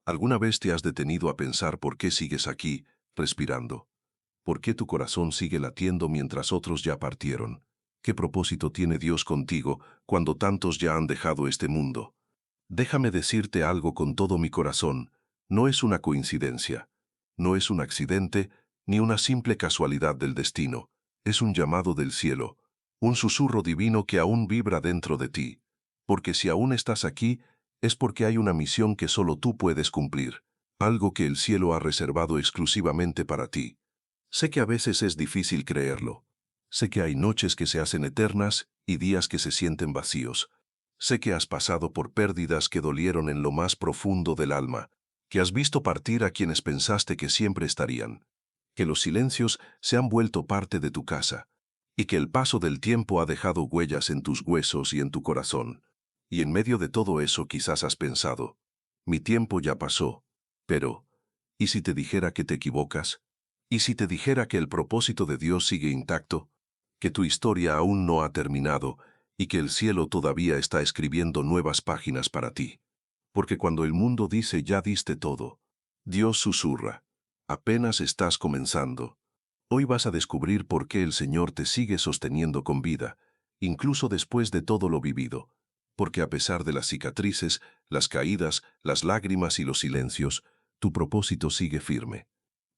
¿Alguna vez te has detenido a pensar por qué sigues aquí, respirando? ¿Por qué tu corazón sigue latiendo mientras otros ya partieron? ¿Qué propósito tiene Dios contigo cuando tantos ya han dejado este mundo? Déjame decirte algo con todo mi corazón. No es una coincidencia. No es un accidente, ni una simple casualidad del destino. Es un llamado del cielo, un susurro divino que aún vibra dentro de ti. Porque si aún estás aquí, es porque hay una misión que solo tú puedes cumplir, algo que el cielo ha reservado exclusivamente para ti. Sé que a veces es difícil creerlo. Sé que hay noches que se hacen eternas y días que se sienten vacíos. Sé que has pasado por pérdidas que dolieron en lo más profundo del alma, que has visto partir a quienes pensaste que siempre estarían, que los silencios se han vuelto parte de tu casa, y que el paso del tiempo ha dejado huellas en tus huesos y en tu corazón. Y en medio de todo eso quizás has pensado, mi tiempo ya pasó, pero, ¿y si te dijera que te equivocas? ¿Y si te dijera que el propósito de Dios sigue intacto? Que tu historia aún no ha terminado y que el cielo todavía está escribiendo nuevas páginas para ti. Porque cuando el mundo dice ya diste todo, Dios susurra, apenas estás comenzando. Hoy vas a descubrir por qué el Señor te sigue sosteniendo con vida, incluso después de todo lo vivido. Porque a pesar de las cicatrices, las caídas, las lágrimas y los silencios, tu propósito sigue firme.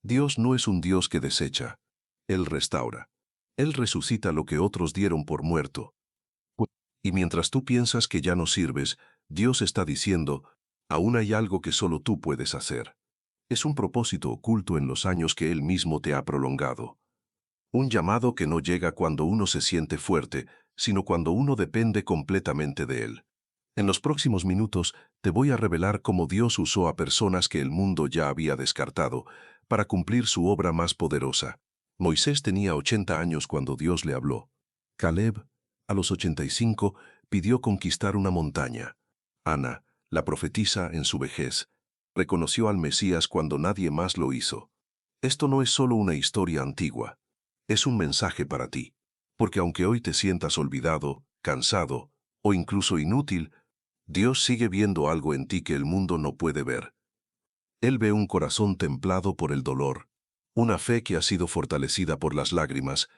Dios no es un Dios que desecha. Él restaura. Él resucita lo que otros dieron por muerto. Y mientras tú piensas que ya no sirves, Dios está diciendo, aún hay algo que solo tú puedes hacer. Es un propósito oculto en los años que Él mismo te ha prolongado. Un llamado que no llega cuando uno se siente fuerte, sino cuando uno depende completamente de Él. En los próximos minutos te voy a revelar cómo Dios usó a personas que el mundo ya había descartado para cumplir su obra más poderosa. Moisés tenía 80 años cuando Dios le habló. Caleb, a los 85, pidió conquistar una montaña. Ana, la profetisa en su vejez, reconoció al Mesías cuando nadie más lo hizo. Esto no es solo una historia antigua, es un mensaje para ti. Porque aunque hoy te sientas olvidado, cansado o incluso inútil, Dios sigue viendo algo en ti que el mundo no puede ver. Él ve un corazón templado por el dolor, una fe que ha sido fortalecida por las lágrimas,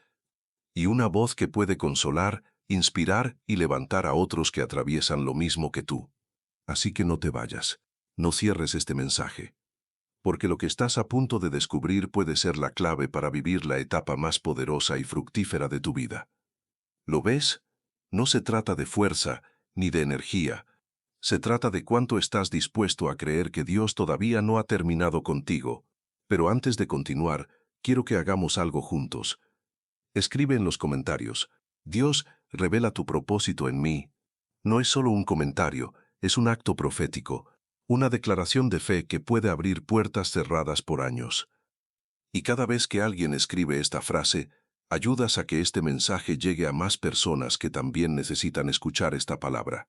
y una voz que puede consolar, inspirar y levantar a otros que atraviesan lo mismo que tú. Así que no te vayas, no cierres este mensaje, porque lo que estás a punto de descubrir puede ser la clave para vivir la etapa más poderosa y fructífera de tu vida. ¿Lo ves? No se trata de fuerza ni de energía. Se trata de cuánto estás dispuesto a creer que Dios todavía no ha terminado contigo. Pero antes de continuar, quiero que hagamos algo juntos. Escribe en los comentarios, Dios, revela tu propósito en mí. No es solo un comentario, es un acto profético, una declaración de fe que puede abrir puertas cerradas por años. Y cada vez que alguien escribe esta frase, ayudas a que este mensaje llegue a más personas que también necesitan escuchar esta palabra.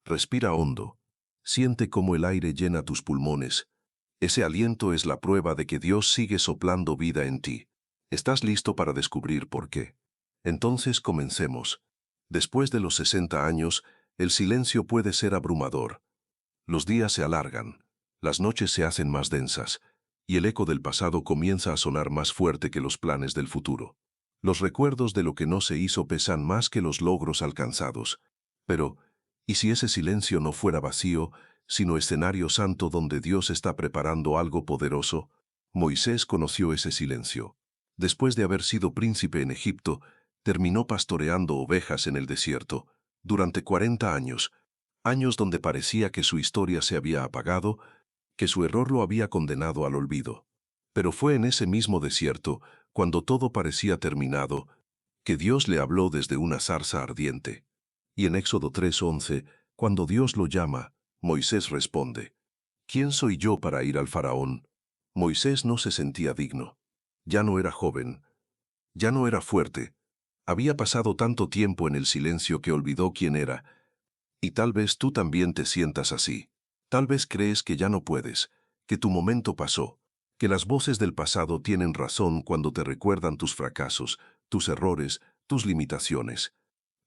Respira hondo. Siente cómo el aire llena tus pulmones. Ese aliento es la prueba de que Dios sigue soplando vida en ti. ¿Estás listo para descubrir por qué? Entonces comencemos. Después de los 60 años, el silencio puede ser abrumador. Los días se alargan, las noches se hacen más densas, y el eco del pasado comienza a sonar más fuerte que los planes del futuro. Los recuerdos de lo que no se hizo pesan más que los logros alcanzados. Pero, ¿y si ese silencio no fuera vacío, sino escenario santo donde Dios está preparando algo poderoso? Moisés conoció ese silencio. Después de haber sido príncipe en Egipto, terminó pastoreando ovejas en el desierto, durante 40 años, años donde parecía que su historia se había apagado, que su error lo había condenado al olvido. Pero fue en ese mismo desierto, cuando todo parecía terminado, que Dios le habló desde una zarza ardiente. Y en Éxodo 3:11, cuando Dios lo llama, Moisés responde, ¿quién soy yo para ir al faraón? Moisés no se sentía digno. Ya no era joven. Ya no era fuerte. Había pasado tanto tiempo en el silencio que olvidó quién era. Y tal vez tú también te sientas así. Tal vez crees que ya no puedes, que tu momento pasó, que las voces del pasado tienen razón cuando te recuerdan tus fracasos, tus errores, tus limitaciones.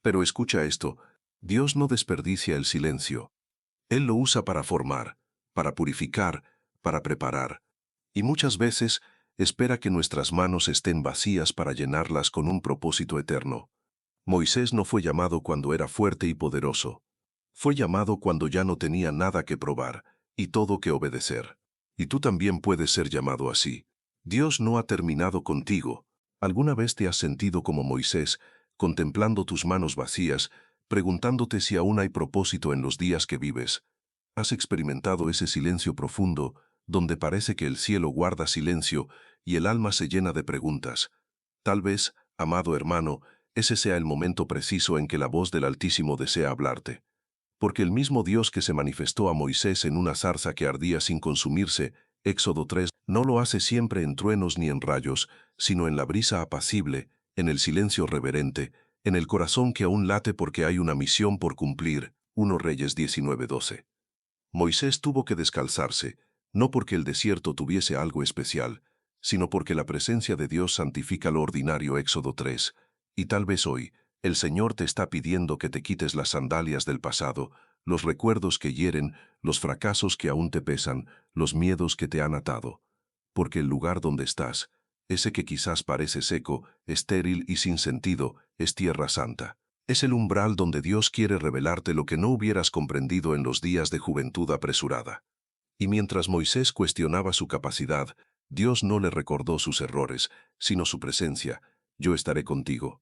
Pero escucha esto, Dios no desperdicia el silencio. Él lo usa para formar. para purificar, para preparar. Y muchas veces espera que nuestras manos estén vacías para llenarlas con un propósito eterno. Moisés no fue llamado cuando era fuerte y poderoso. Fue llamado cuando ya no tenía nada que probar y todo que obedecer. Y tú también puedes ser llamado así. Dios no ha terminado contigo. ¿Alguna vez te has sentido como Moisés, contemplando tus manos vacías, preguntándote si aún hay propósito en los días que vives? ¿Has experimentado ese silencio profundo, donde parece que el cielo guarda silencio y el alma se llena de preguntas? Tal vez, amado hermano, ese sea el momento preciso en que la voz del Altísimo desea hablarte. Porque el mismo Dios que se manifestó a Moisés en una zarza que ardía sin consumirse, Éxodo 3, no lo hace siempre en truenos ni en rayos, sino en la brisa apacible, en el silencio reverente, en el corazón que aún late porque hay una misión por cumplir. 1 Reyes 19:12. Moisés tuvo que descalzarse, no porque el desierto tuviese algo especial, sino porque la presencia de Dios santifica lo ordinario. Éxodo 3. Y tal vez hoy, el Señor te está pidiendo que te quites las sandalias del pasado, los recuerdos que hieren, los fracasos que aún te pesan, los miedos que te han atado. Porque el lugar donde estás, ese que quizás parece seco, estéril y sin sentido, es tierra santa. Es el umbral donde Dios quiere revelarte lo que no hubieras comprendido en los días de juventud apresurada. Y mientras Moisés cuestionaba su capacidad, Dios no le recordó sus errores, sino su presencia. Yo estaré contigo.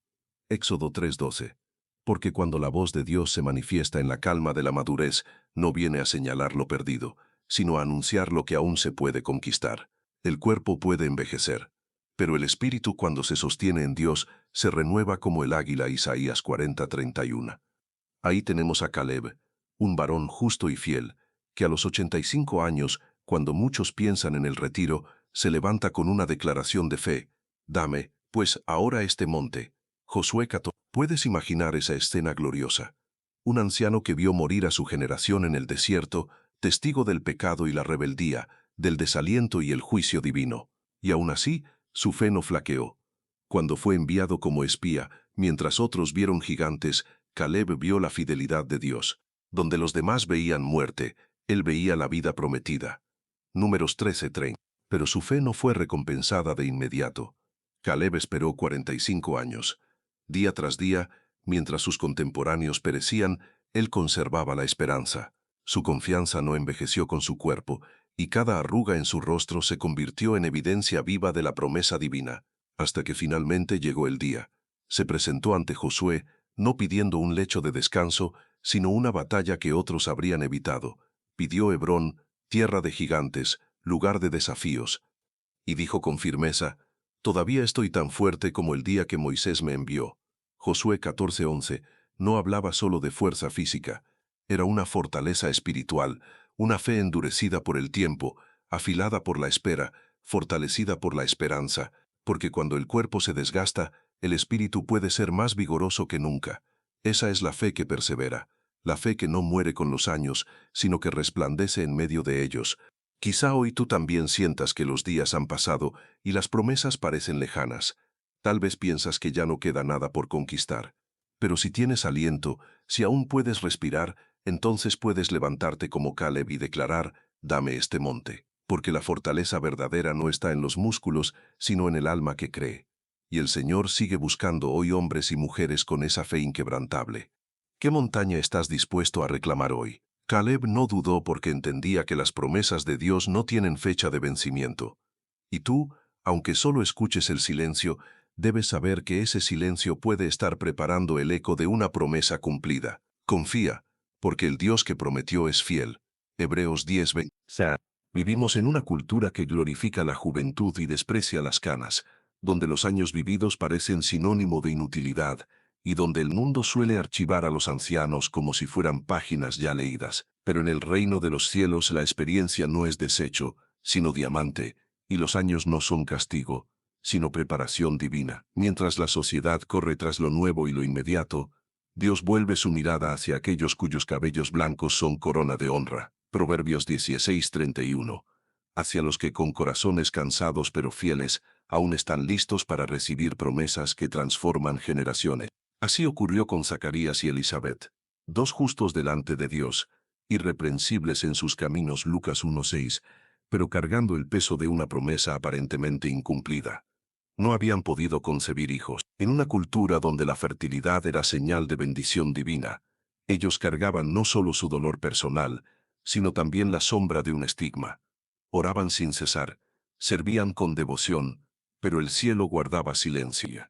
Éxodo 3:12. Porque cuando la voz de Dios se manifiesta en la calma de la madurez, no viene a señalar lo perdido, sino a anunciar lo que aún se puede conquistar. El cuerpo puede envejecer, pero el espíritu cuando se sostiene en Dios se renueva como el águila. Isaías 40:31. Ahí tenemos a Caleb, un varón justo y fiel, que a los 85 años, cuando muchos piensan en el retiro, se levanta con una declaración de fe: dame, pues, ahora este monte. Josué 14. ¿Puedes imaginar esa escena gloriosa? Un anciano que vio morir a su generación en el desierto, testigo del pecado y la rebeldía, del desaliento y el juicio divino. Y aún así, su fe no flaqueó. Cuando fue enviado como espía, mientras otros vieron gigantes, Caleb vio la fidelidad de Dios. Donde los demás veían muerte, él veía la vida prometida. Números 13:30. Pero su fe no fue recompensada de inmediato. Caleb esperó 45 años. Día tras día, mientras sus contemporáneos perecían, él conservaba la esperanza. Su confianza no envejeció con su cuerpo, y cada arruga en su rostro se convirtió en evidencia viva de la promesa divina, hasta que finalmente llegó el día. Se presentó ante Josué, no pidiendo un lecho de descanso, sino una batalla que otros habrían evitado. Pidió Hebrón, tierra de gigantes, lugar de desafíos. Y dijo con firmeza: todavía estoy tan fuerte como el día que Moisés me envió. Josué 14:11 no hablaba solo de fuerza física, era una fortaleza espiritual, una fe endurecida por el tiempo, afilada por la espera, fortalecida por la esperanza, porque cuando el cuerpo se desgasta, el espíritu puede ser más vigoroso que nunca. Esa es la fe que persevera, la fe que no muere con los años, sino que resplandece en medio de ellos. Quizá hoy tú también sientas que los días han pasado y las promesas parecen lejanas. Tal vez piensas que ya no queda nada por conquistar. Pero si tienes aliento, si aún puedes respirar, entonces puedes levantarte como Caleb y declarar: dame este monte. Porque la fortaleza verdadera no está en los músculos, sino en el alma que cree. Y el Señor sigue buscando hoy hombres y mujeres con esa fe inquebrantable. ¿Qué montaña estás dispuesto a reclamar hoy? Caleb no dudó porque entendía que las promesas de Dios no tienen fecha de vencimiento. Y tú, aunque solo escuches el silencio, debes saber que ese silencio puede estar preparando el eco de una promesa cumplida. Confía, porque el Dios que prometió es fiel. Hebreos 10:20. Vivimos en una cultura que glorifica la juventud y desprecia las canas, donde los años vividos parecen sinónimo de inutilidad, y donde el mundo suele archivar a los ancianos como si fueran páginas ya leídas. Pero en el reino de los cielos la experiencia no es desecho, sino diamante, y los años no son castigo, sino preparación divina. Mientras la sociedad corre tras lo nuevo y lo inmediato, Dios vuelve su mirada hacia aquellos cuyos cabellos blancos son corona de honra. Proverbios 16:31. Hacia los que con corazones cansados pero fieles, aún están listos para recibir promesas que transforman generaciones. Así ocurrió con Zacarías y Elizabeth, dos justos delante de Dios, irreprensibles en sus caminos Lucas 1:6, pero cargando el peso de una promesa aparentemente incumplida. No habían podido concebir hijos. En una cultura donde la fertilidad era señal de bendición divina, ellos cargaban no solo su dolor personal, sino también la sombra de un estigma. Oraban sin cesar, servían con devoción, pero el cielo guardaba silencio.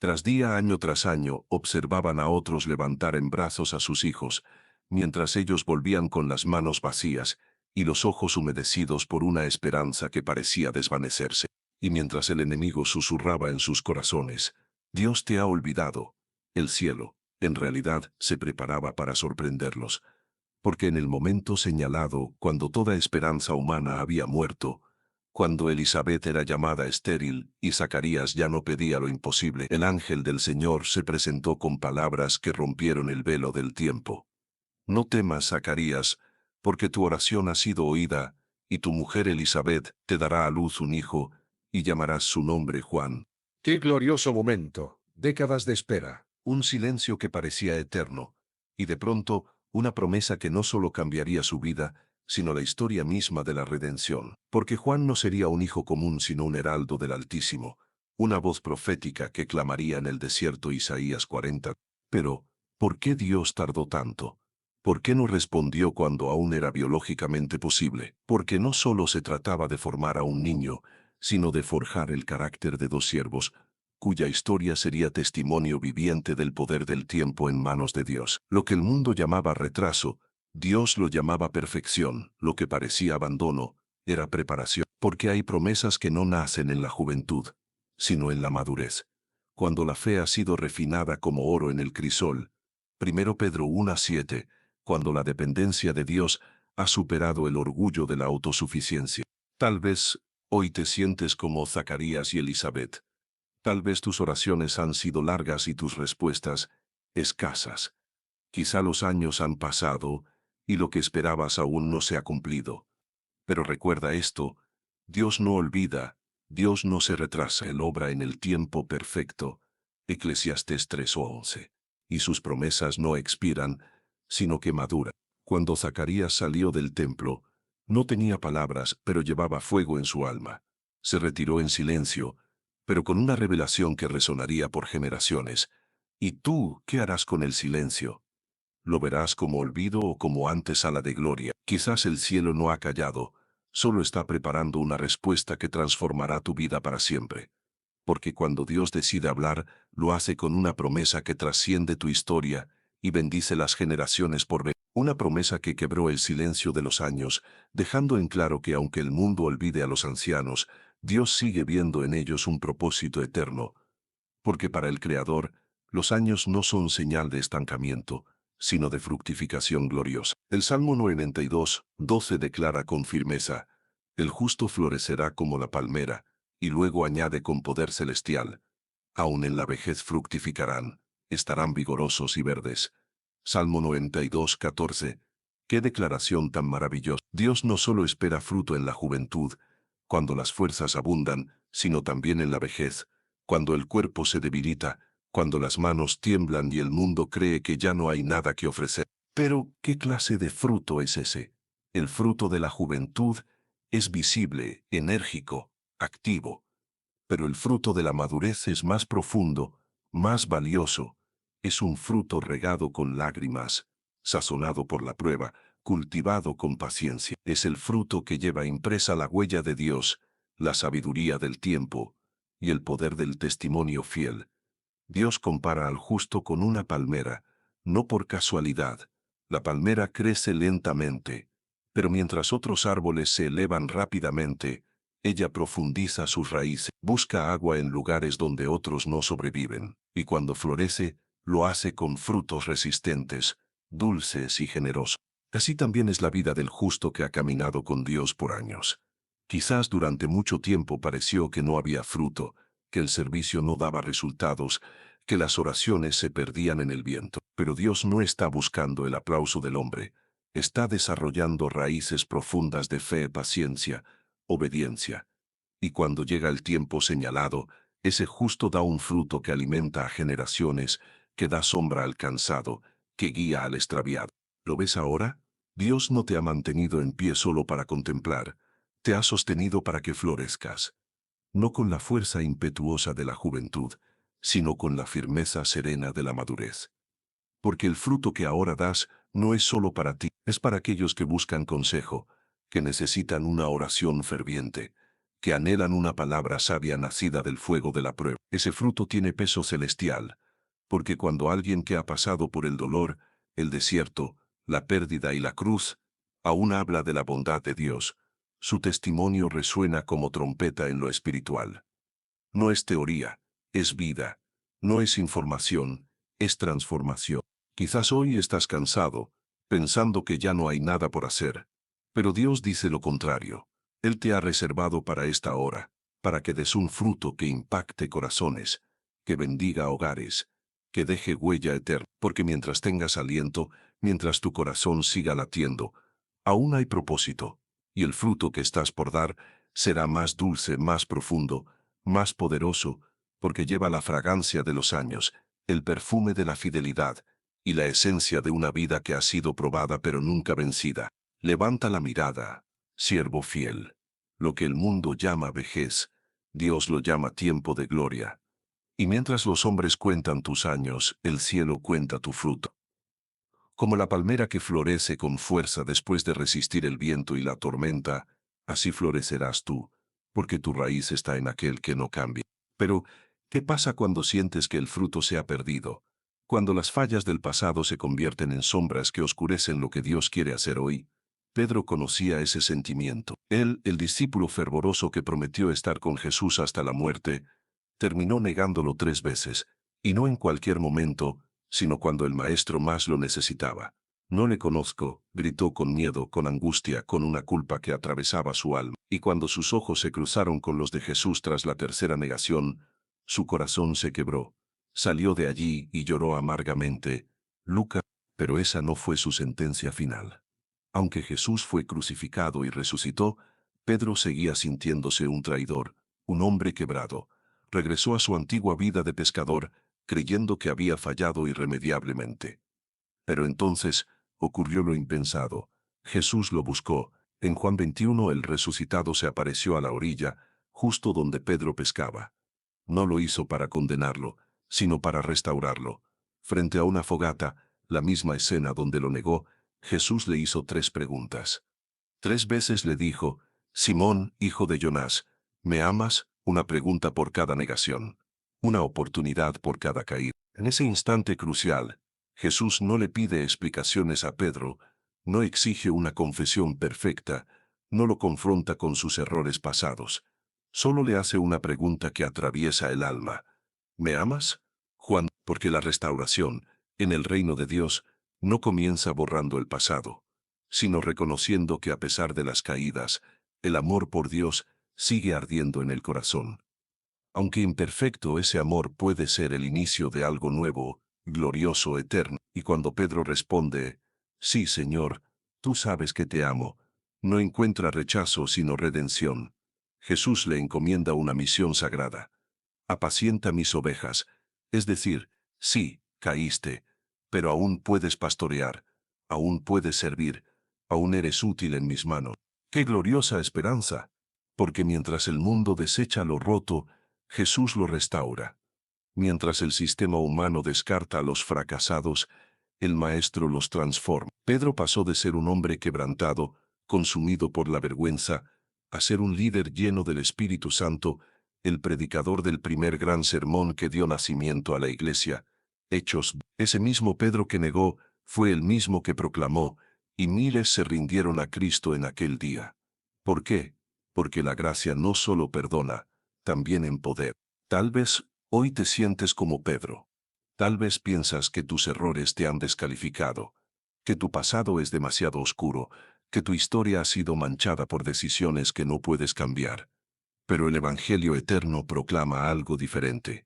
Año tras año, observaban a otros levantar en brazos a sus hijos, mientras ellos volvían con las manos vacías y los ojos humedecidos por una esperanza que parecía desvanecerse. Y mientras el enemigo susurraba en sus corazones, Dios te ha olvidado, el cielo, en realidad, se preparaba para sorprenderlos. Porque en el momento señalado, cuando toda esperanza humana había muerto, cuando Elizabeth era llamada estéril y Zacarías ya no pedía lo imposible, el ángel del Señor se presentó con palabras que rompieron el velo del tiempo. No temas, Zacarías, porque tu oración ha sido oída, y tu mujer Elizabeth te dará a luz un hijo, y llamarás su nombre Juan. ¡Qué glorioso momento! Décadas de espera. Un silencio que parecía eterno, y de pronto, una promesa que no solo cambiaría su vida, sino la historia misma de la redención. Porque Juan no sería un hijo común sino un heraldo del Altísimo, una voz profética que clamaría en el desierto Isaías 40. Pero, ¿por qué Dios tardó tanto? ¿Por qué no respondió cuando aún era biológicamente posible? Porque no solo se trataba de formar a un niño, sino de forjar el carácter de dos siervos, cuya historia sería testimonio viviente del poder del tiempo en manos de Dios. Lo que el mundo llamaba retraso, Dios lo llamaba perfección. Lo que parecía abandono, era preparación. Porque hay promesas que no nacen en la juventud, sino en la madurez. Cuando la fe ha sido refinada como oro en el crisol. 1 Pedro 1:7, cuando la dependencia de Dios ha superado el orgullo de la autosuficiencia. Tal vez, hoy te sientes como Zacarías y Elizabeth. Tal vez tus oraciones han sido largas y tus respuestas escasas. Quizá los años han pasado y lo que esperabas aún no se ha cumplido. Pero recuerda esto, Dios no olvida, Dios no se retrasa, Él obra en el tiempo perfecto. Eclesiastés 3:11. Y sus promesas no expiran, sino que maduran. Cuando Zacarías salió del templo, no tenía palabras, pero llevaba fuego en su alma. Se retiró en silencio, pero con una revelación que resonaría por generaciones. ¿Y tú qué harás con el silencio? ¿Lo verás como olvido o como antesala de gloria? Quizás el cielo no ha callado, solo está preparando una respuesta que transformará tu vida para siempre. Porque cuando Dios decide hablar, lo hace con una promesa que trasciende tu historia y bendice las generaciones por venir. Una promesa que quebró el silencio de los años, dejando en claro que aunque el mundo olvide a los ancianos, Dios sigue viendo en ellos un propósito eterno. Porque para el Creador, los años no son señal de estancamiento, sino de fructificación gloriosa. El Salmo 92:12 declara con firmeza, el justo florecerá como la palmera, y luego añade con poder celestial, aun en la vejez fructificarán, estarán vigorosos y verdes. Salmo 92:14. Qué declaración tan maravillosa. Dios no solo espera fruto en la juventud, cuando las fuerzas abundan, sino también en la vejez, cuando el cuerpo se debilita, cuando las manos tiemblan y el mundo cree que ya no hay nada que ofrecer. Pero, ¿qué clase de fruto es ese? El fruto de la juventud es visible, enérgico, activo. Pero el fruto de la madurez es más profundo, más valioso. Es un fruto regado con lágrimas, sazonado por la prueba, cultivado con paciencia. Es el fruto que lleva impresa la huella de Dios, la sabiduría del tiempo y el poder del testimonio fiel. Dios compara al justo con una palmera, no por casualidad. La palmera crece lentamente, pero mientras otros árboles se elevan rápidamente, ella profundiza sus raíces, busca agua en lugares donde otros no sobreviven, y cuando florece, lo hace con frutos resistentes, dulces y generosos. Así también es la vida del justo que ha caminado con Dios por años. Quizás durante mucho tiempo pareció que no había fruto, que el servicio no daba resultados, que las oraciones se perdían en el viento. Pero Dios no está buscando el aplauso del hombre, está desarrollando raíces profundas de fe, paciencia, obediencia. Y cuando llega el tiempo señalado, ese justo da un fruto que alimenta a generaciones, que da sombra al cansado, que guía al extraviado. ¿Lo ves ahora? Dios no te ha mantenido en pie solo para contemplar, te ha sostenido para que florezcas, no con la fuerza impetuosa de la juventud, sino con la firmeza serena de la madurez. Porque el fruto que ahora das no es solo para ti, es para aquellos que buscan consejo, que necesitan una oración ferviente, que anhelan una palabra sabia nacida del fuego de la prueba. Ese fruto tiene peso celestial, porque cuando alguien que ha pasado por el dolor, el desierto, la pérdida y la cruz, aún habla de la bondad de Dios, su testimonio resuena como trompeta en lo espiritual. No es teoría, es vida. No es información, es transformación. Quizás hoy estás cansado, pensando que ya no hay nada por hacer. Pero Dios dice lo contrario. Él te ha reservado para esta hora, para que des un fruto que impacte corazones, que bendiga hogares, que deje huella eterna. Porque mientras tengas aliento, mientras tu corazón siga latiendo, aún hay propósito, y el fruto que estás por dar será más dulce, más profundo, más poderoso, porque lleva la fragancia de los años, el perfume de la fidelidad y la esencia de una vida que ha sido probada pero nunca vencida. Levanta la mirada, siervo fiel. Lo que el mundo llama vejez, Dios lo llama tiempo de gloria. Y mientras los hombres cuentan tus años, el cielo cuenta tu fruto. Como la palmera que florece con fuerza después de resistir el viento y la tormenta, así florecerás tú, porque tu raíz está en aquel que no cambia. Pero, ¿qué pasa cuando sientes que el fruto se ha perdido? Cuando las fallas del pasado se convierten en sombras que oscurecen lo que Dios quiere hacer hoy. Pedro conocía ese sentimiento. Él, el discípulo fervoroso que prometió estar con Jesús hasta la muerte, terminó negándolo 3 veces, y no en cualquier momento, sino cuando el maestro más lo necesitaba. No le conozco, gritó con miedo, con angustia, con una culpa que atravesaba su alma. Y cuando sus ojos se cruzaron con los de Jesús tras la tercera negación, su corazón se quebró. Salió de allí y lloró amargamente. Lucas, pero esa no fue su sentencia final. Aunque Jesús fue crucificado y resucitó, Pedro seguía sintiéndose un traidor, un hombre quebrado. Regresó a su antigua vida de pescador, creyendo que había fallado irremediablemente. Pero entonces ocurrió lo impensado. Jesús lo buscó. En Juan 21 el resucitado se apareció a la orilla, justo donde Pedro pescaba. No lo hizo para condenarlo, sino para restaurarlo. Frente a una fogata, la misma escena donde lo negó, Jesús le hizo 3 preguntas. 3 veces le dijo, Simón, hijo de Jonás, ¿me amas? Una pregunta por cada negación. Una oportunidad por cada caída. En ese instante crucial, Jesús no le pide explicaciones a Pedro, no exige una confesión perfecta, no lo confronta con sus errores pasados. Solo le hace una pregunta que atraviesa el alma. ¿Me amas? Juan, porque la restauración, en el reino de Dios, no comienza borrando el pasado, sino reconociendo que a pesar de las caídas, el amor por Dios sigue ardiendo en el corazón. Aunque imperfecto, ese amor puede ser el inicio de algo nuevo, glorioso, eterno. Y cuando Pedro responde, sí, Señor, tú sabes que te amo, no encuentra rechazo sino redención. Jesús le encomienda una misión sagrada. Apacienta mis ovejas, es decir, sí, caíste, pero aún puedes pastorear, aún puedes servir, aún eres útil en mis manos. ¡Qué gloriosa esperanza! Porque mientras el mundo desecha lo roto, Jesús lo restaura. Mientras el sistema humano descarta a los fracasados, el Maestro los transforma. Pedro pasó de ser un hombre quebrantado, consumido por la vergüenza, a ser un líder lleno del Espíritu Santo, el predicador del primer gran sermón que dio nacimiento a la iglesia. Hechos. Ese mismo Pedro que negó, fue el mismo que proclamó, y miles se rindieron a Cristo en aquel día. ¿Por qué? Porque la gracia no solo perdona, también empodera. Tal vez hoy te sientes como Pedro. Tal vez piensas que tus errores te han descalificado, que tu pasado es demasiado oscuro, que tu historia ha sido manchada por decisiones que no puedes cambiar. Pero el Evangelio eterno proclama algo diferente.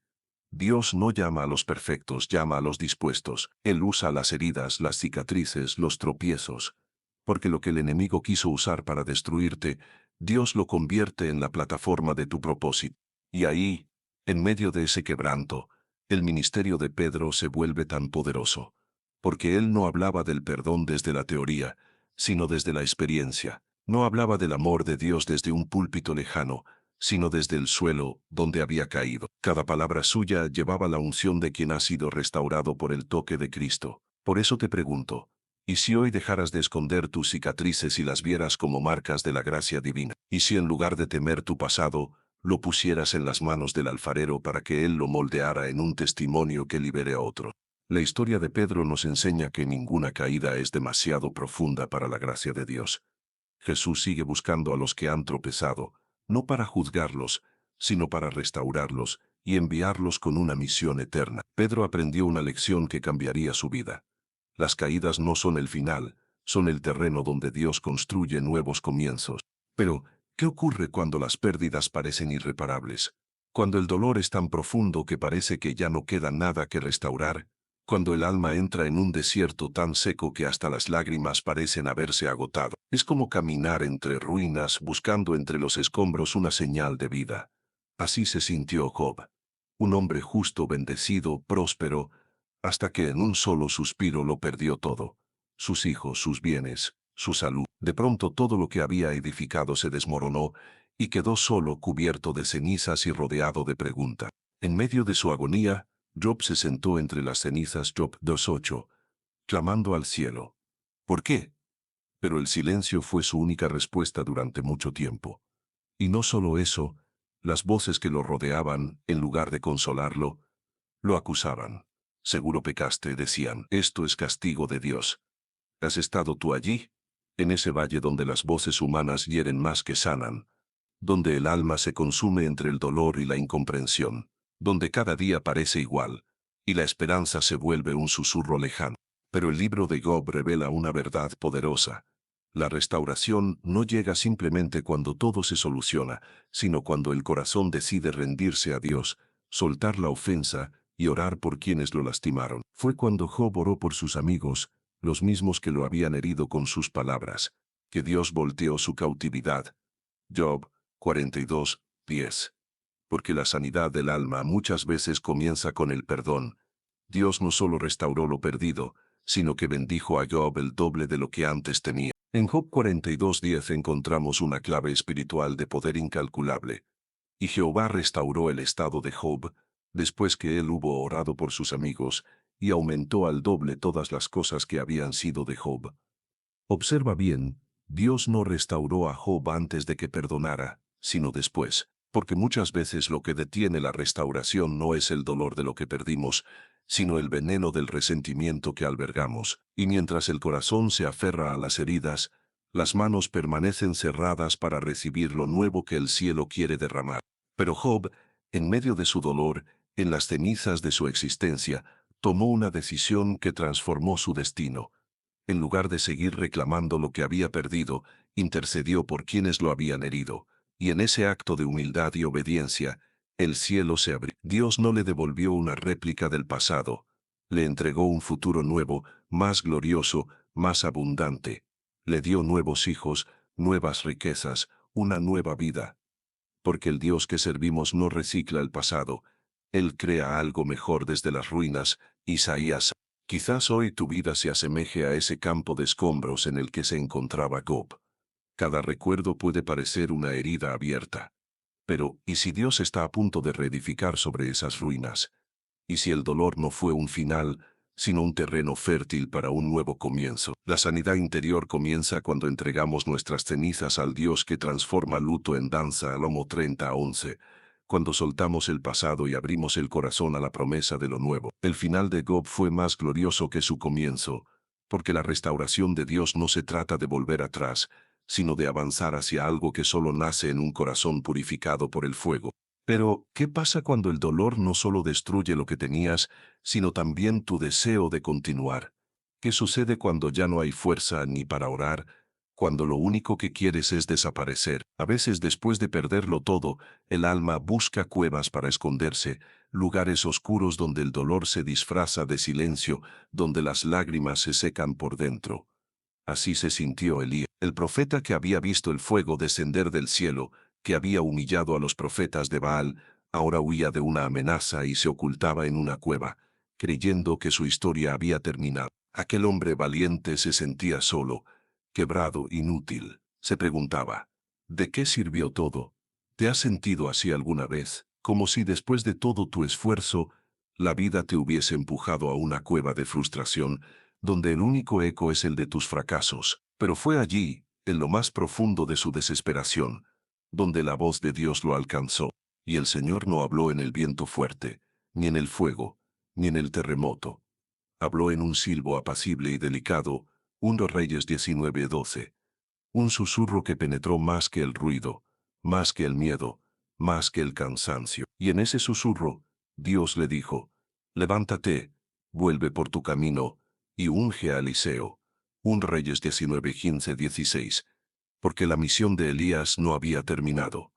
Dios no llama a los perfectos, llama a los dispuestos. Él usa las heridas, las cicatrices, los tropiezos. Porque lo que el enemigo quiso usar para destruirte, Dios lo convierte en la plataforma de tu propósito. Y ahí, en medio de ese quebranto, el ministerio de Pedro se vuelve tan poderoso. Porque él no hablaba del perdón desde la teoría, sino desde la experiencia. No hablaba del amor de Dios desde un púlpito lejano, sino desde el suelo donde había caído. Cada palabra suya llevaba la unción de quien ha sido restaurado por el toque de Cristo. Por eso te pregunto, ¿y si hoy dejaras de esconder tus cicatrices y las vieras como marcas de la gracia divina? ¿Y si en lugar de temer tu pasado, lo pusieras en las manos del alfarero para que él lo moldeara en un testimonio que libere a otro? La historia de Pedro nos enseña que ninguna caída es demasiado profunda para la gracia de Dios. Jesús sigue buscando a los que han tropezado, no para juzgarlos, sino para restaurarlos y enviarlos con una misión eterna. Pedro aprendió una lección que cambiaría su vida. Las caídas no son el final, son el terreno donde Dios construye nuevos comienzos. Pero, ¿qué ocurre cuando las pérdidas parecen irreparables? Cuando el dolor es tan profundo que parece que ya no queda nada que restaurar. Cuando el alma entra en un desierto tan seco que hasta las lágrimas parecen haberse agotado. Es como caminar entre ruinas buscando entre los escombros una señal de vida. Así se sintió Job. Un hombre justo, bendecido, próspero, hasta que en un solo suspiro lo perdió todo. Sus hijos, sus bienes, su salud. De pronto todo lo que había edificado se desmoronó y quedó solo, cubierto de cenizas y rodeado de preguntas. En medio de su agonía, Job se sentó entre las cenizas, Job 2:8, clamando al cielo. ¿Por qué? Pero el silencio fue su única respuesta durante mucho tiempo. Y no solo eso, las voces que lo rodeaban, en lugar de consolarlo, lo acusaban. Seguro pecaste, decían, esto es castigo de Dios. ¿Has estado tú allí? En ese valle donde las voces humanas hieren más que sanan, donde el alma se consume entre el dolor y la incomprensión, donde cada día parece igual, y la esperanza se vuelve un susurro lejano. Pero el libro de Job revela una verdad poderosa. La restauración no llega simplemente cuando todo se soluciona, sino cuando el corazón decide rendirse a Dios, soltar la ofensa y orar por quienes lo lastimaron. Fue cuando Job oró por sus amigos, los mismos que lo habían herido con sus palabras, que Dios volteó su cautividad. Job 42:10. Porque la sanidad del alma muchas veces comienza con el perdón. Dios no solo restauró lo perdido, sino que bendijo a Job el doble de lo que antes tenía. En Job 42:10 encontramos una clave espiritual de poder incalculable. Y Jehová restauró el estado de Job, después que él hubo orado por sus amigos, y aumentó al doble todas las cosas que habían sido de Job. Observa bien, Dios no restauró a Job antes de que perdonara, sino después, porque muchas veces lo que detiene la restauración no es el dolor de lo que perdimos, sino el veneno del resentimiento que albergamos, y mientras el corazón se aferra a las heridas, las manos permanecen cerradas para recibir lo nuevo que el cielo quiere derramar. Pero Job, en medio de su dolor, en las cenizas de su existencia, tomó una decisión que transformó su destino. En lugar de seguir reclamando lo que había perdido, intercedió por quienes lo habían herido, y en ese acto de humildad y obediencia, el cielo se abrió. Dios no le devolvió una réplica del pasado, le entregó un futuro nuevo, más glorioso, más abundante. Le dio nuevos hijos, nuevas riquezas, una nueva vida. Porque el Dios que servimos no recicla el pasado, Él crea algo mejor desde las ruinas. Isaías. Quizás hoy tu vida se asemeje a ese campo de escombros en el que se encontraba Job. Cada recuerdo puede parecer una herida abierta. Pero, ¿y si Dios está a punto de reedificar sobre esas ruinas? ¿Y si el dolor no fue un final, sino un terreno fértil para un nuevo comienzo? La sanidad interior comienza cuando entregamos nuestras cenizas al Dios que transforma luto en danza. Lomo 30:11. Cuando soltamos el pasado y abrimos el corazón a la promesa de lo nuevo. El final de Job fue más glorioso que su comienzo, porque la restauración de Dios no se trata de volver atrás, sino de avanzar hacia algo que solo nace en un corazón purificado por el fuego. Pero, ¿qué pasa cuando el dolor no solo destruye lo que tenías, sino también tu deseo de continuar? ¿Qué sucede cuando ya no hay fuerza ni para orar, cuando lo único que quieres es desaparecer? A veces después de perderlo todo, el alma busca cuevas para esconderse, lugares oscuros donde el dolor se disfraza de silencio, donde las lágrimas se secan por dentro. Así se sintió Elías, el profeta que había visto el fuego descender del cielo, que había humillado a los profetas de Baal, ahora huía de una amenaza y se ocultaba en una cueva, creyendo que su historia había terminado. Aquel hombre valiente se sentía solo, quebrado, inútil. Se preguntaba, ¿de qué sirvió todo? ¿Te has sentido así alguna vez? Como si después de todo tu esfuerzo, la vida te hubiese empujado a una cueva de frustración, donde el único eco es el de tus fracasos. Pero fue allí, en lo más profundo de su desesperación, donde la voz de Dios lo alcanzó, y el Señor no habló en el viento fuerte, ni en el fuego, ni en el terremoto. Habló en un silbo apacible y delicado, 1 Reyes 19:12. Un susurro que penetró más que el ruido, más que el miedo, más que el cansancio. Y en ese susurro, Dios le dijo, levántate, vuelve por tu camino, y unge a Eliseo. 1 Reyes 19:15-16. Porque la misión de Elías no había terminado.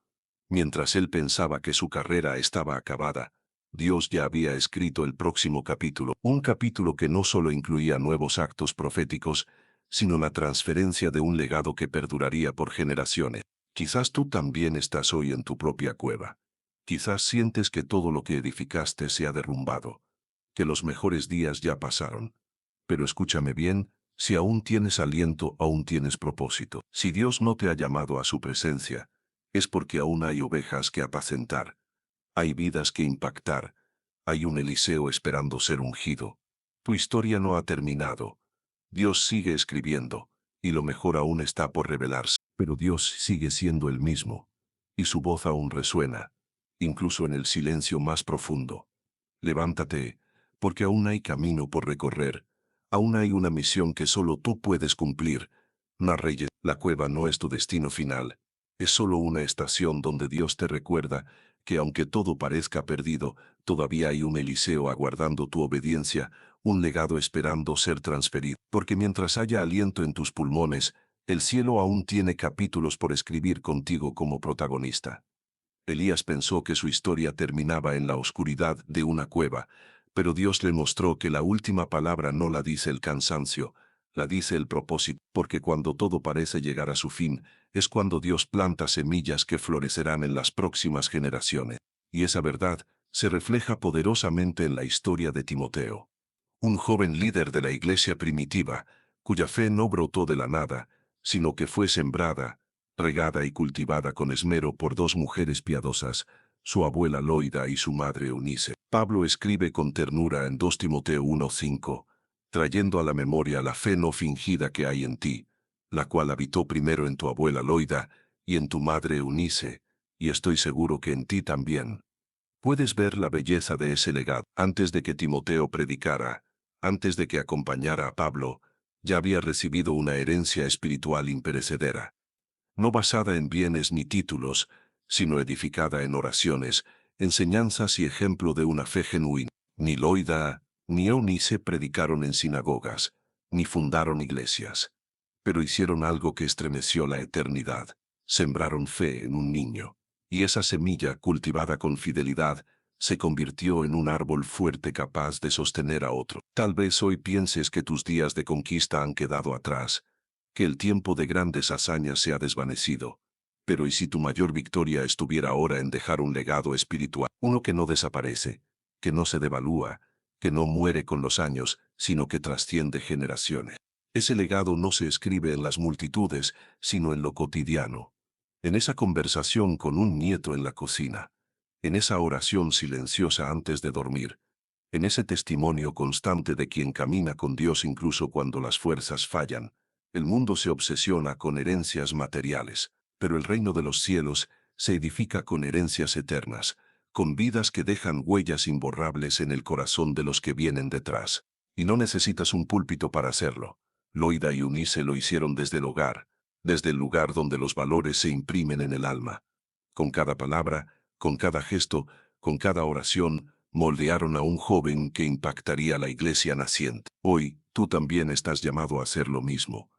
Mientras él pensaba que su carrera estaba acabada, Dios ya había escrito el próximo capítulo, un capítulo que no solo incluía nuevos actos proféticos, sino la transferencia de un legado que perduraría por generaciones. Quizás tú también estás hoy en tu propia cueva. Quizás sientes que todo lo que edificaste se ha derrumbado, que los mejores días ya pasaron. Pero escúchame bien, si aún tienes aliento, aún tienes propósito. Si Dios no te ha llamado a su presencia, es porque aún hay ovejas que apacentar, hay vidas que impactar, hay un Eliseo esperando ser ungido. Tu historia no ha terminado. Dios sigue escribiendo, y lo mejor aún está por revelarse. Pero Dios sigue siendo el mismo, y su voz aún resuena, incluso en el silencio más profundo. Levántate, porque aún hay camino por recorrer, aún hay una misión que solo tú puedes cumplir. Reyes, la cueva no es tu destino final, es solo una estación donde Dios te recuerda que aunque todo parezca perdido, todavía hay un Eliseo aguardando tu obediencia, un legado esperando ser transferido. Porque mientras haya aliento en tus pulmones, el cielo aún tiene capítulos por escribir contigo como protagonista. Elías pensó que su historia terminaba en la oscuridad de una cueva, pero Dios le mostró que la última palabra no la dice el cansancio, la dice el propósito, porque cuando todo parece llegar a su fin, es cuando Dios planta semillas que florecerán en las próximas generaciones. Y esa verdad se refleja poderosamente en la historia de Timoteo, un joven líder de la iglesia primitiva, cuya fe no brotó de la nada, sino que fue sembrada, regada y cultivada con esmero por dos mujeres piadosas, su abuela Loida y su madre Eunice. Pablo escribe con ternura en 2 Timoteo 1:5, trayendo a la memoria la fe no fingida que hay en ti, la cual habitó primero en tu abuela Loida y en tu madre Eunice, y estoy seguro que en ti también. Puedes ver la belleza de ese legado. Antes de que Timoteo predicara, antes de que acompañara a Pablo, ya había recibido una herencia espiritual imperecedera, no basada en bienes ni títulos, sino edificada en oraciones, enseñanzas y ejemplo de una fe genuina. Ni Loida, ni Eunice predicaron en sinagogas, ni fundaron iglesias, pero hicieron algo que estremeció la eternidad. Sembraron fe en un niño, y esa semilla, cultivada con fidelidad, se convirtió en un árbol fuerte capaz de sostener a otro. Tal vez hoy pienses que tus días de conquista han quedado atrás, que el tiempo de grandes hazañas se ha desvanecido. Pero ¿y si tu mayor victoria estuviera ahora en dejar un legado espiritual? Uno que no desaparece, que no se devalúa, que no muere con los años, sino que trasciende generaciones. Ese legado no se escribe en las multitudes, sino en lo cotidiano. En esa conversación con un nieto en la cocina, en esa oración silenciosa antes de dormir, en ese testimonio constante de quien camina con Dios incluso cuando las fuerzas fallan. El mundo se obsesiona con herencias materiales, pero el reino de los cielos se edifica con herencias eternas, con vidas que dejan huellas imborrables en el corazón de los que vienen detrás. Y no necesitas un púlpito para hacerlo. Loida y Eunice lo hicieron desde el hogar, desde el lugar donde los valores se imprimen en el alma. Con cada palabra, con cada gesto, con cada oración, moldearon a un joven que impactaría la iglesia naciente. Hoy, tú también estás llamado a hacer lo mismo.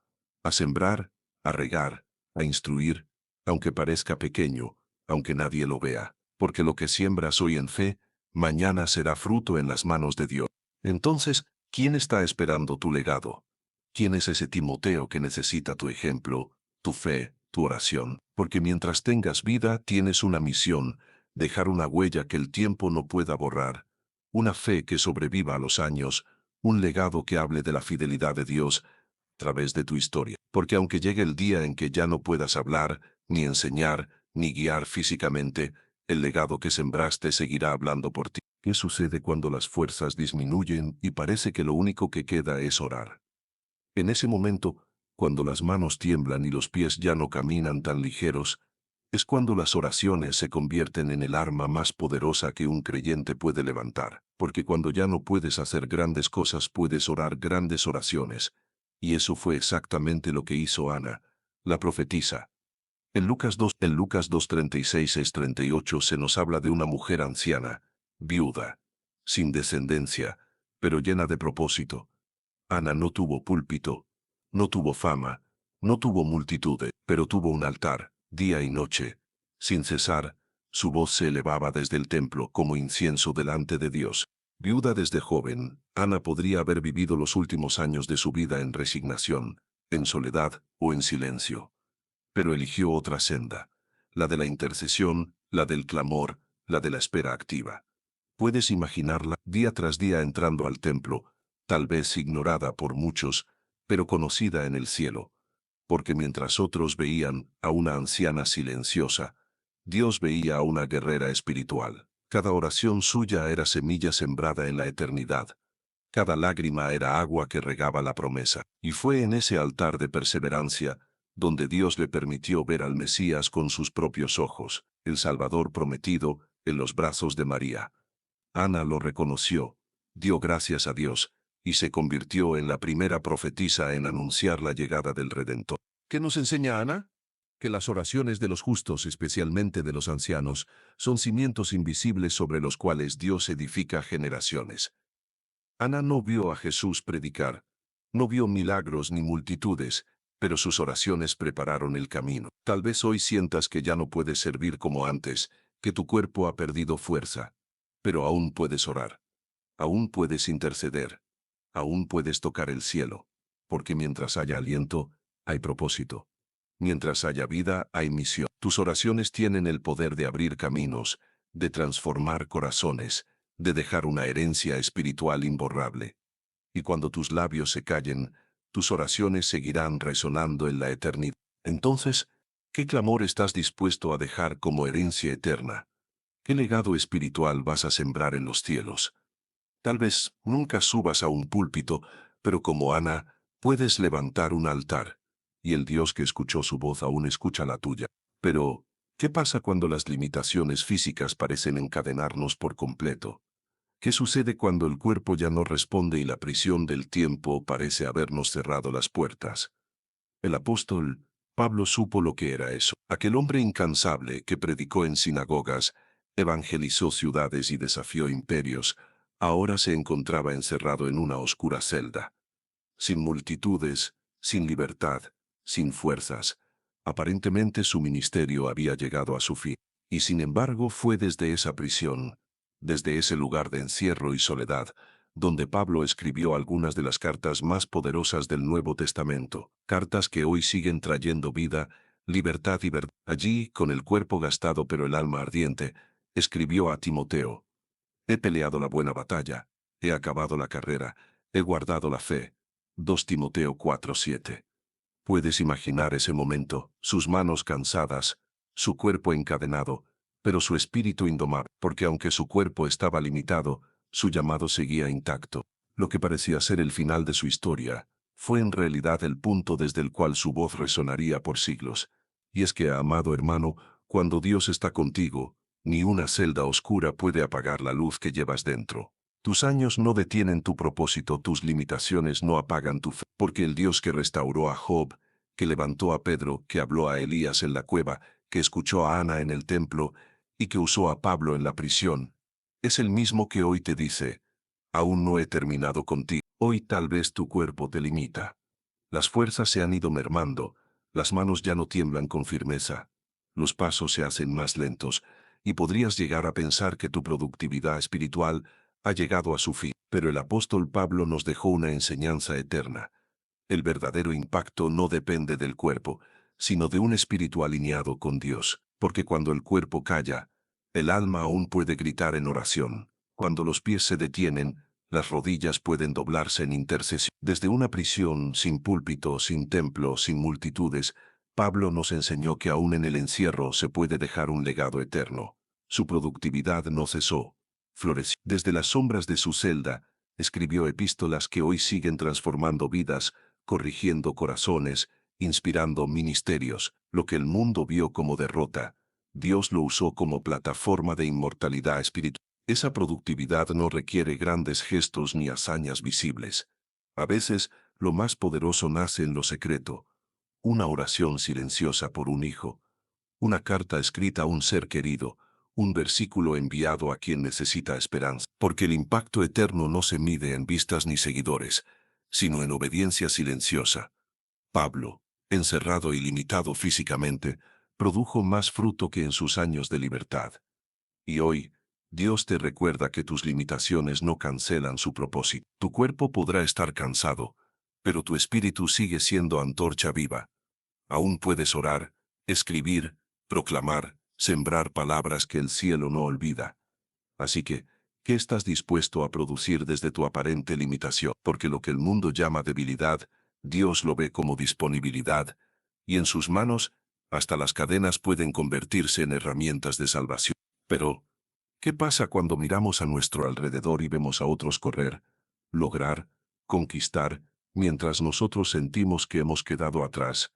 A sembrar, a regar, a instruir, aunque parezca pequeño, aunque nadie lo vea. Porque lo que siembras hoy en fe, mañana será fruto en las manos de Dios. Entonces, ¿quién está esperando tu legado? ¿Quién es ese Timoteo que necesita tu ejemplo, tu fe, tu oración? Porque mientras tengas vida tienes una misión, dejar una huella que el tiempo no pueda borrar, una fe que sobreviva a los años, un legado que hable de la fidelidad de Dios, través de tu historia. Porque aunque llegue el día en que ya no puedas hablar, ni enseñar, ni guiar físicamente, el legado que sembraste seguirá hablando por ti. ¿Qué sucede cuando las fuerzas disminuyen y parece que lo único que queda es orar? En ese momento, cuando las manos tiemblan y los pies ya no caminan tan ligeros, es cuando las oraciones se convierten en el arma más poderosa que un creyente puede levantar. Porque cuando ya no puedes hacer grandes cosas, puedes orar grandes oraciones. Y eso fue exactamente lo que hizo Ana, la profetisa. En Lucas 2:36-38 se nos habla de una mujer anciana, viuda, sin descendencia, pero llena de propósito. Ana no tuvo púlpito, no tuvo fama, no tuvo multitudes, pero tuvo un altar, día y noche. Sin cesar, su voz se elevaba desde el templo como incienso delante de Dios. Viuda desde joven, Ana podría haber vivido los últimos años de su vida en resignación, en soledad o en silencio. Pero eligió otra senda, la de la intercesión, la del clamor, la de la espera activa. Puedes imaginarla día tras día entrando al templo, tal vez ignorada por muchos, pero conocida en el cielo, porque mientras otros veían a una anciana silenciosa, Dios veía a una guerrera espiritual. Cada oración suya era semilla sembrada en la eternidad. Cada lágrima era agua que regaba la promesa. Y fue en ese altar de perseverancia donde Dios le permitió ver al Mesías con sus propios ojos, el Salvador prometido, en los brazos de María. Ana lo reconoció, dio gracias a Dios, y se convirtió en la primera profetisa en anunciar la llegada del Redentor. ¿Qué nos enseña Ana? Que las oraciones de los justos, especialmente de los ancianos, son cimientos invisibles sobre los cuales Dios edifica generaciones. Ana no vio a Jesús predicar, no vio milagros ni multitudes, pero sus oraciones prepararon el camino. Tal vez hoy sientas que ya no puedes servir como antes, que tu cuerpo ha perdido fuerza, pero aún puedes orar, aún puedes interceder, aún puedes tocar el cielo, porque mientras haya aliento, hay propósito. Mientras haya vida, hay misión. Tus oraciones tienen el poder de abrir caminos, de transformar corazones, de dejar una herencia espiritual imborrable. Y cuando tus labios se callen, tus oraciones seguirán resonando en la eternidad. Entonces, ¿qué clamor estás dispuesto a dejar como herencia eterna? ¿Qué legado espiritual vas a sembrar en los cielos? Tal vez nunca subas a un púlpito, pero como Ana, puedes levantar un altar, y el Dios que escuchó su voz aún escucha la tuya. Pero, ¿qué pasa cuando las limitaciones físicas parecen encadenarnos por completo? ¿Qué sucede cuando el cuerpo ya no responde y la prisión del tiempo parece habernos cerrado las puertas? El apóstol Pablo supo lo que era eso. Aquel hombre incansable que predicó en sinagogas, evangelizó ciudades y desafió imperios, ahora se encontraba encerrado en una oscura celda. Sin multitudes, sin libertad, sin fuerzas. Aparentemente su ministerio había llegado a su fin. Y sin embargo fue desde esa prisión, desde ese lugar de encierro y soledad, donde Pablo escribió algunas de las cartas más poderosas del Nuevo Testamento, cartas que hoy siguen trayendo vida, libertad y verdad. Allí, con el cuerpo gastado pero el alma ardiente, escribió a Timoteo: He peleado la buena batalla, he acabado la carrera, he guardado la fe. 2 Timoteo 4:7. Puedes imaginar ese momento, sus manos cansadas, su cuerpo encadenado, pero su espíritu indomable, porque aunque su cuerpo estaba limitado, su llamado seguía intacto. Lo que parecía ser el final de su historia, fue en realidad el punto desde el cual su voz resonaría por siglos. Y es que, amado hermano, cuando Dios está contigo, ni una celda oscura puede apagar la luz que llevas dentro. Tus años no detienen tu propósito, tus limitaciones no apagan tu fe, porque el Dios que restauró a Job, que levantó a Pedro, que habló a Elías en la cueva, que escuchó a Ana en el templo y que usó a Pablo en la prisión, es el mismo que hoy te dice: aún no he terminado contigo. Hoy tal vez tu cuerpo te limita. Las fuerzas se han ido mermando, las manos ya no tiemblan con firmeza, los pasos se hacen más lentos, y podrías llegar a pensar que tu productividad espiritual ha llegado a su fin. Pero el apóstol Pablo nos dejó una enseñanza eterna. El verdadero impacto no depende del cuerpo, sino de un espíritu alineado con Dios, porque cuando el cuerpo calla, el alma aún puede gritar en oración. Cuando los pies se detienen, Las rodillas pueden doblarse en intercesión. Desde una prisión, sin púlpito, sin templo, sin multitudes, Pablo nos enseñó que aún en el encierro se puede dejar un legado eterno. Su productividad no cesó. Floreció. Desde las sombras de su celda, escribió epístolas que hoy siguen transformando vidas, corrigiendo corazones, inspirando ministerios. Lo que el mundo vio como derrota, Dios lo usó como plataforma de inmortalidad espiritual. Esa productividad no requiere grandes gestos ni hazañas visibles. A veces, lo más poderoso nace en lo secreto. Una oración silenciosa por un hijo, una carta escrita a un ser querido, un versículo enviado a quien necesita esperanza. Porque el impacto eterno no se mide en vistas ni seguidores, sino en obediencia silenciosa. Pablo, encerrado y limitado físicamente, produjo más fruto que en sus años de libertad. Y hoy, Dios te recuerda que tus limitaciones no cancelan su propósito. Tu cuerpo podrá estar cansado, pero tu espíritu sigue siendo antorcha viva. Aún puedes orar, escribir, proclamar, sembrar palabras que el cielo no olvida. Así que, ¿qué estás dispuesto a producir desde tu aparente limitación? Porque lo que el mundo llama debilidad, Dios lo ve como disponibilidad, y en sus manos, hasta las cadenas pueden convertirse en herramientas de salvación. Pero, ¿qué pasa cuando miramos a nuestro alrededor y vemos a otros correr, lograr, conquistar, mientras nosotros sentimos que hemos quedado atrás?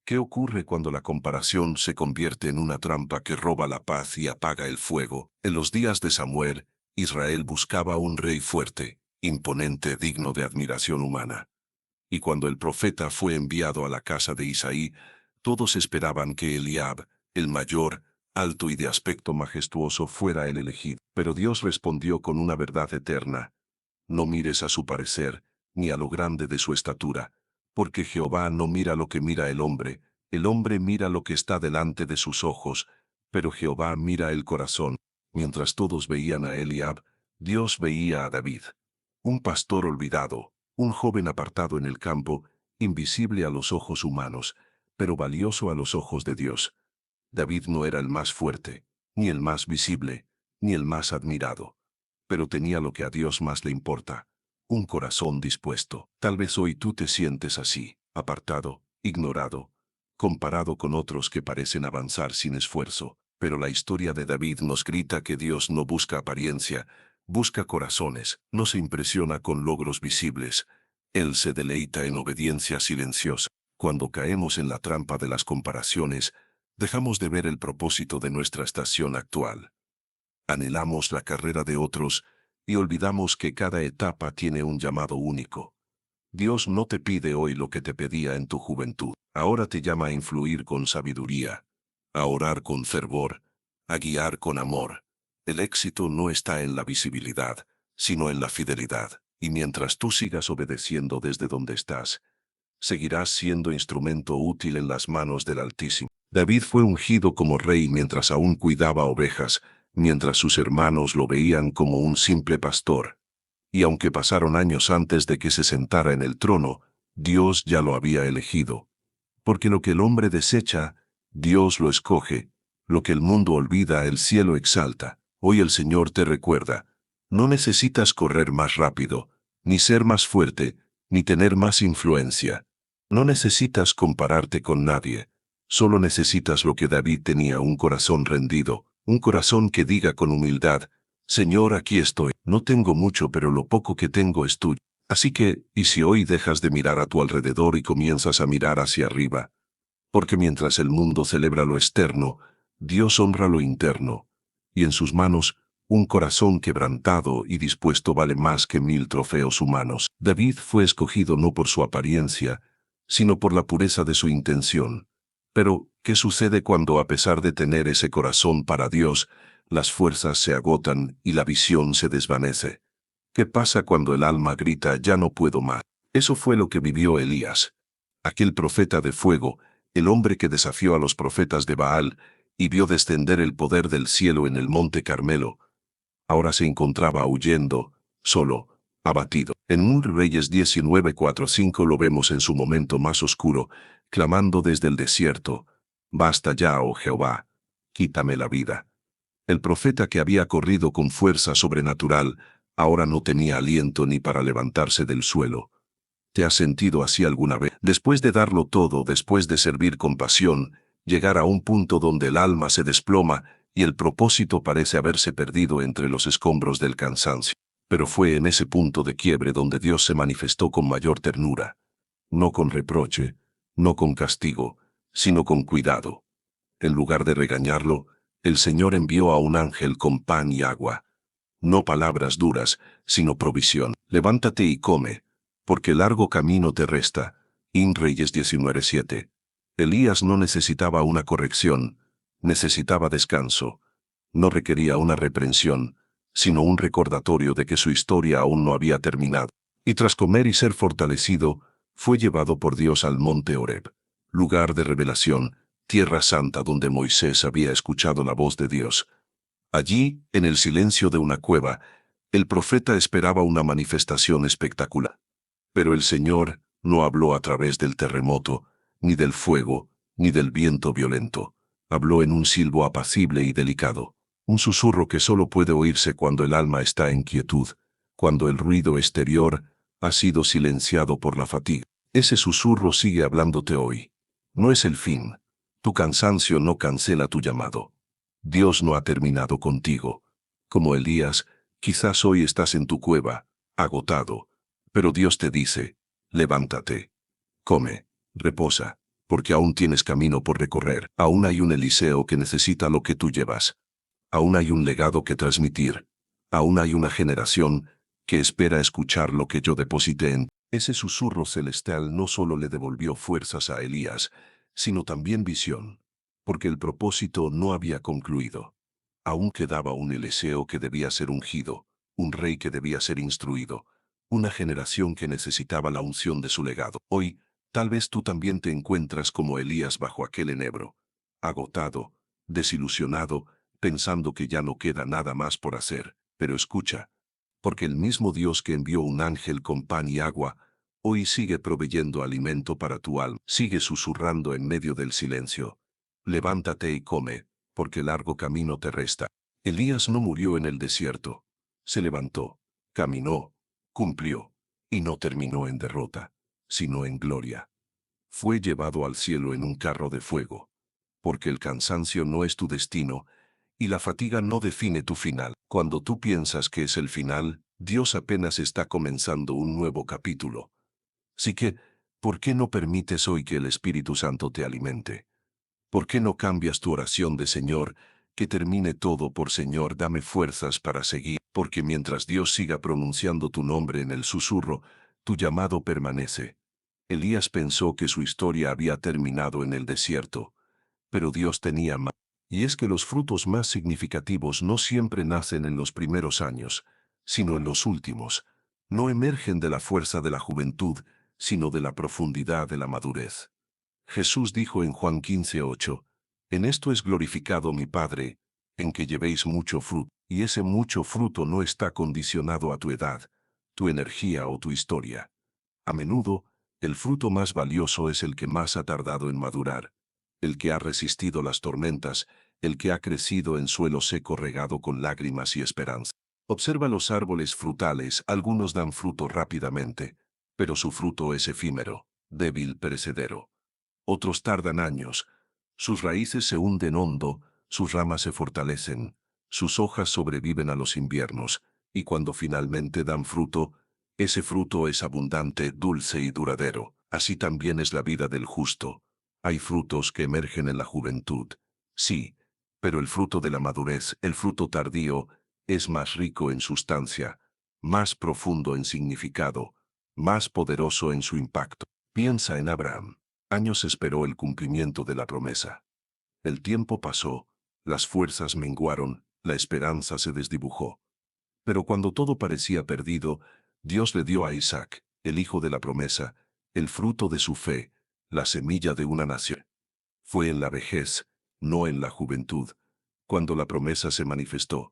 ¿Qué ocurre cuando la comparación se convierte en una trampa que roba la paz y apaga el fuego? En los días de Samuel, Israel buscaba un rey fuerte, imponente, digno de admiración humana. Y cuando el profeta fue enviado a la casa de Isaí, todos esperaban que Eliab, el mayor, alto y de aspecto majestuoso, fuera el elegido. Pero Dios respondió con una verdad eterna: no mires a su parecer, ni a lo grande de su estatura, porque Jehová no mira lo que mira el hombre mira lo que está delante de sus ojos, pero Jehová mira el corazón. Mientras todos veían a Eliab, Dios veía a David. Un pastor olvidado, un joven apartado en el campo, invisible a los ojos humanos, pero valioso a los ojos de Dios. David no era el más fuerte, ni el más visible, ni el más admirado, pero tenía lo que a Dios más le importa: un corazón dispuesto. Tal vez hoy tú te sientes así, apartado, ignorado, comparado con otros que parecen avanzar sin esfuerzo, pero la historia de David nos grita que Dios no busca apariencia, busca corazones, no se impresiona con logros visibles. Él se deleita en obediencia silenciosa. Cuando caemos en la trampa de las comparaciones, dejamos de ver el propósito de nuestra estación actual. Anhelamos la carrera de otros y olvidamos que cada etapa tiene un llamado único. Dios no te pide hoy lo que te pedía en tu juventud. Ahora te llama a influir con sabiduría, a orar con fervor, a guiar con amor. El éxito no está en la visibilidad, sino en la fidelidad. Y mientras tú sigas obedeciendo desde donde estás, seguirás siendo instrumento útil en las manos del Altísimo. David fue ungido como rey mientras aún cuidaba ovejas, mientras sus hermanos lo veían como un simple pastor. Y aunque pasaron años antes de que se sentara en el trono, Dios ya lo había elegido. Porque lo que el hombre desecha, Dios lo escoge; lo que el mundo olvida, el cielo exalta. Hoy el Señor te recuerda: no necesitas correr más rápido, ni ser más fuerte, ni tener más influencia. No necesitas compararte con nadie. Solo necesitas lo que David tenía: un corazón rendido, un corazón que diga con humildad: Señor, aquí estoy. No tengo mucho, pero lo poco que tengo es tuyo. Así que, ¿y si hoy dejas de mirar a tu alrededor y comienzas a mirar hacia arriba? Porque mientras el mundo celebra lo externo, Dios honra lo interno. Y en sus manos, un corazón quebrantado y dispuesto vale más que 1000 trofeos humanos. David fue escogido no por su apariencia, sino por la pureza de su intención. Pero, ¿qué sucede cuando, a pesar de tener ese corazón para Dios, las fuerzas se agotan y la visión se desvanece? ¿Qué pasa cuando el alma grita: ya no puedo más? Eso fue lo que vivió Elías. Aquel profeta de fuego, el hombre que desafió a los profetas de Baal y vio descender el poder del cielo en el monte Carmelo, ahora se encontraba huyendo, solo, abatido. En 1 Reyes 19:4-5 lo vemos en su momento más oscuro, clamando desde el desierto: basta ya, oh Jehová, quítame la vida. El profeta, que había corrido con fuerza sobrenatural, Ahora no tenía aliento ni para levantarse del suelo. ¿Te has sentido así alguna vez? Después de darlo todo, después de servir con pasión, llegar a un punto donde el alma se desploma y el propósito parece haberse perdido entre los escombros del cansancio. Pero fue en ese punto de quiebre donde Dios se manifestó con mayor ternura. No con reproche, no con castigo, sino con cuidado. En lugar de regañarlo, el Señor envió a un ángel con pan y agua. No palabras duras, sino provisión. Levántate y come, porque largo camino te resta. Reyes 19:7. Elías no necesitaba una corrección, necesitaba descanso. No requería una reprensión, sino un recordatorio de que su historia aún no había terminado. Y tras comer y ser fortalecido, fue llevado por Dios al monte Horeb, lugar de revelación, tierra santa donde Moisés había escuchado la voz de Dios. Allí, en el silencio de una cueva, el profeta esperaba una manifestación espectacular. Pero el Señor no habló a través del terremoto, ni del fuego, ni del viento violento. Habló en un silbo apacible y delicado, un susurro que solo puede oírse cuando el alma está en quietud, cuando el ruido exterior ha sido silenciado por la fatiga. Ese susurro sigue hablándote hoy. No es el fin. Tu cansancio no cancela tu llamado. Dios no ha terminado contigo. Como Elías, quizás hoy estás en tu cueva, agotado, pero Dios te dice, levántate, come, reposa, porque aún tienes camino por recorrer. Aún hay un Eliseo que necesita lo que tú llevas. Aún hay un legado que transmitir. Aún hay una generación que espera escuchar lo que yo deposité en. Ese susurro celestial no solo le devolvió fuerzas a Elías, sino también visión, porque el propósito no había concluido. Aún quedaba un Eliseo que debía ser ungido, un rey que debía ser instruido, una generación que necesitaba la unción de su legado. Hoy, tal vez tú también te encuentras como Elías bajo aquel enebro, agotado, desilusionado, pensando que ya no queda nada más por hacer. Pero escucha, porque el mismo Dios que envió un ángel con pan y agua, hoy sigue proveyendo alimento para tu alma, sigue susurrando en medio del silencio. Levántate y come, porque largo camino te resta. Elías no murió en el desierto. Se levantó, caminó, cumplió, y no terminó en derrota, sino en gloria. Fue llevado al cielo en un carro de fuego, porque el cansancio no es tu destino, y la fatiga no define tu final. Cuando tú piensas que es el final, Dios apenas está comenzando un nuevo capítulo. Así que, ¿por qué no permites hoy que el Espíritu Santo te alimente? ¿Por qué no cambias tu oración de Señor, que termine todo por Señor, dame fuerzas para seguir? Porque mientras Dios siga pronunciando tu nombre en el susurro, tu llamado permanece. Elías pensó que su historia había terminado en el desierto, pero Dios tenía más. Y es que los frutos más significativos no siempre nacen en los primeros años, sino en los últimos. No emergen de la fuerza de la juventud, sino de la profundidad de la madurez. Jesús dijo en Juan 15:8, en esto es glorificado mi Padre, en que llevéis mucho fruto, y ese mucho fruto no está condicionado a tu edad, tu energía o tu historia. A menudo, el fruto más valioso es el que más ha tardado en madurar, el que ha resistido las tormentas, el que ha crecido en suelo seco regado con lágrimas y esperanza. Observa los árboles frutales, algunos dan fruto rápidamente, pero su fruto es efímero, débil, perecedero. Otros tardan años, sus raíces se hunden hondo, sus ramas se fortalecen, sus hojas sobreviven a los inviernos, y cuando finalmente dan fruto, ese fruto es abundante, dulce y duradero. Así también es la vida del justo. Hay frutos que emergen en la juventud, sí, pero el fruto de la madurez, el fruto tardío, es más rico en sustancia, más profundo en significado, más poderoso en su impacto. Piensa en Abraham. Años esperó el cumplimiento de la promesa. El tiempo pasó, las fuerzas menguaron, la esperanza se desdibujó. Pero cuando todo parecía perdido, Dios le dio a Isaac, el hijo de la promesa, el fruto de su fe, la semilla de una nación. Fue en la vejez, no en la juventud, cuando la promesa se manifestó.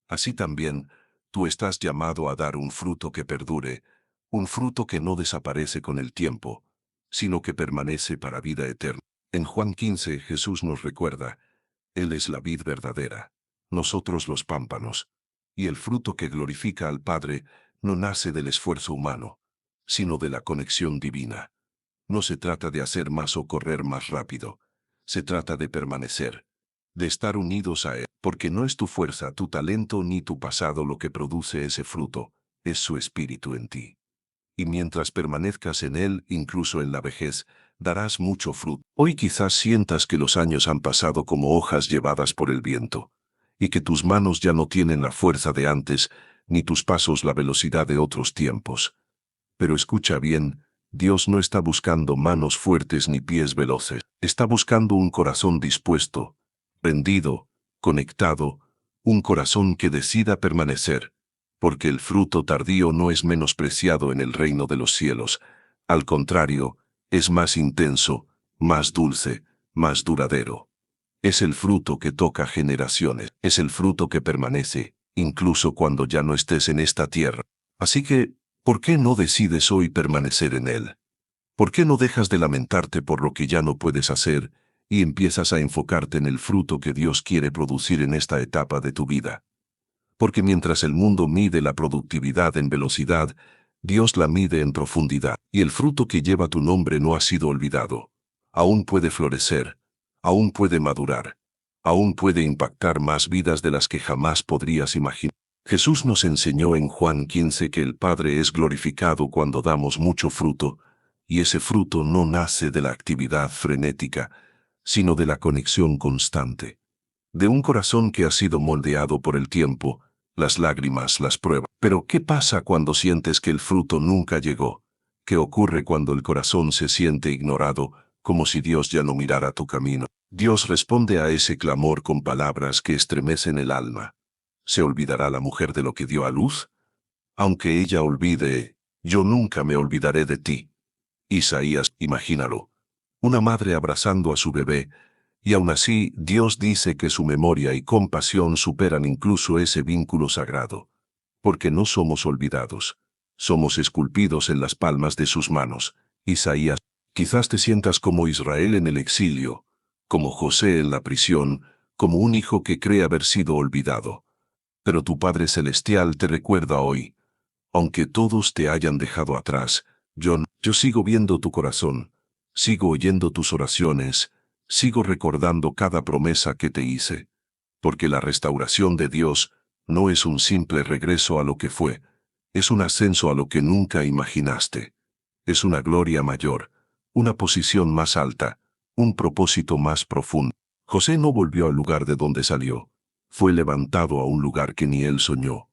Así también, tú estás llamado a dar un fruto que perdure, un fruto que no desaparece con el tiempo, sino que permanece para vida eterna. En Juan 15 Jesús nos recuerda, Él es la vid verdadera, nosotros los pámpanos. Y el fruto que glorifica al Padre no nace del esfuerzo humano, sino de la conexión divina. No se trata de hacer más o correr más rápido. Se trata de permanecer, de estar unidos a Él, porque no es tu fuerza, tu talento ni tu pasado lo que produce ese fruto, es su espíritu en ti. Y mientras permanezcas en Él, incluso en la vejez, darás mucho fruto. Hoy quizás sientas que los años han pasado como hojas llevadas por el viento, y que tus manos ya no tienen la fuerza de antes, ni tus pasos la velocidad de otros tiempos. Pero escucha bien, Dios no está buscando manos fuertes ni pies veloces. Está buscando un corazón dispuesto, rendido, conectado, un corazón que decida permanecer, porque el fruto tardío no es menospreciado en el reino de los cielos. Al contrario, es más intenso, más dulce, más duradero. Es el fruto que toca generaciones, es el fruto que permanece, incluso cuando ya no estés en esta tierra. Así que, ¿por qué no decides hoy permanecer en Él? ¿Por qué no dejas de lamentarte por lo que ya no puedes hacer y empiezas a enfocarte en el fruto que Dios quiere producir en esta etapa de tu vida? Porque mientras el mundo mide la productividad en velocidad, Dios la mide en profundidad, y el fruto que lleva tu nombre no ha sido olvidado. Aún puede florecer, aún puede madurar, aún puede impactar más vidas de las que jamás podrías imaginar. Jesús nos enseñó en Juan 15 que el Padre es glorificado cuando damos mucho fruto, y ese fruto no nace de la actividad frenética, sino de la conexión constante, de un corazón que ha sido moldeado por el tiempo, las lágrimas, las pruebas. Pero ¿qué pasa cuando sientes que el fruto nunca llegó? ¿Qué ocurre cuando el corazón se siente ignorado, como si Dios ya no mirara tu camino? Dios responde a ese clamor con palabras que estremecen el alma. ¿Se olvidará la mujer de lo que dio a luz? Aunque ella olvide, yo nunca me olvidaré de ti. Isaías, imagínalo. Una madre abrazando a su bebé, y aún así Dios dice que su memoria y compasión superan incluso ese vínculo sagrado. Porque no somos olvidados. Somos esculpidos en las palmas de sus manos. Isaías, quizás te sientas como Israel en el exilio, como José en la prisión, como un hijo que cree haber sido olvidado. Pero tu Padre Celestial te recuerda hoy. Aunque todos te hayan dejado atrás, yo sigo viendo tu corazón, sigo oyendo tus oraciones, sigo recordando cada promesa que te hice. Porque la restauración de Dios no es un simple regreso a lo que fue, es un ascenso a lo que nunca imaginaste. Es una gloria mayor, una posición más alta, un propósito más profundo. José no volvió al lugar de donde salió, fue levantado a un lugar que ni él soñó.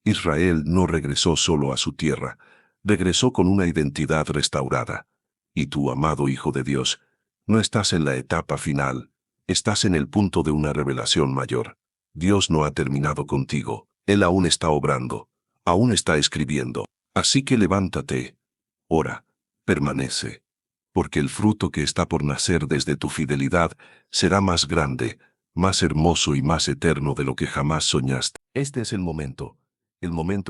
Israel no regresó solo a su tierra, regresó con una identidad restaurada. Y tú, amado Hijo de Dios, no estás en la etapa final, estás en el punto de una revelación mayor. Dios no ha terminado contigo, Él aún está obrando, aún está escribiendo. Así que levántate, ora, permanece, porque el fruto que está por nacer desde tu fidelidad será más grande, más hermoso y más eterno de lo que jamás soñaste. Este es el momento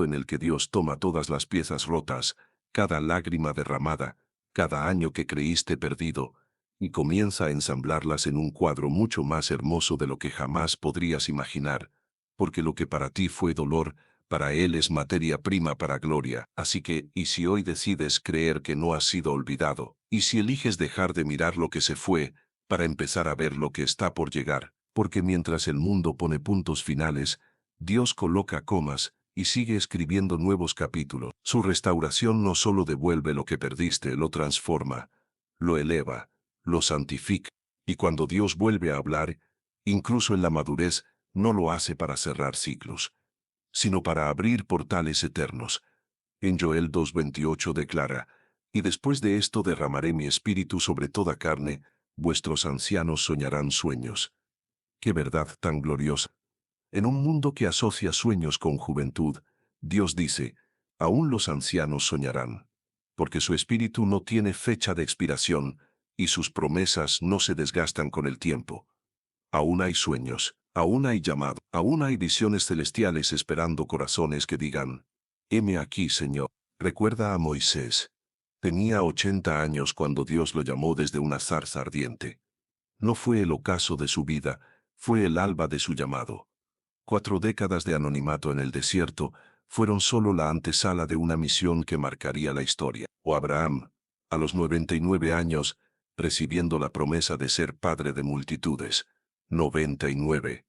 en el que Dios toma todas las piezas rotas, cada lágrima derramada, cada año que creíste perdido, y comienza a ensamblarlas en un cuadro mucho más hermoso de lo que jamás podrías imaginar, porque lo que para ti fue dolor, para Él es materia prima para gloria. Así que, y si hoy decides creer que no has sido olvidado, y si eliges dejar de mirar lo que se fue, para empezar a ver lo que está por llegar, porque mientras el mundo pone puntos finales, Dios coloca comas, y sigue escribiendo nuevos capítulos. Su restauración no solo devuelve lo que perdiste, lo transforma, lo eleva, lo santifica. Y cuando Dios vuelve a hablar, incluso en la madurez, no lo hace para cerrar ciclos, sino para abrir portales eternos. En Joel 2:28 declara, y después de esto derramaré mi espíritu sobre toda carne, vuestros ancianos soñarán sueños. ¡Qué verdad tan gloriosa! En un mundo que asocia sueños con juventud, Dios dice, aún los ancianos soñarán, porque su espíritu no tiene fecha de expiración, y sus promesas no se desgastan con el tiempo. Aún hay sueños, aún hay llamado, aún hay visiones celestiales esperando corazones que digan, heme aquí, Señor. Recuerda a Moisés. Tenía 80 años cuando Dios lo llamó desde una zarza ardiente. No fue el ocaso de su vida, fue el alba de su llamado. 4 décadas de anonimato en el desierto fueron solo la antesala de una misión que marcaría la historia. O Abraham, a los 99 años, recibiendo la promesa de ser padre de multitudes. 99.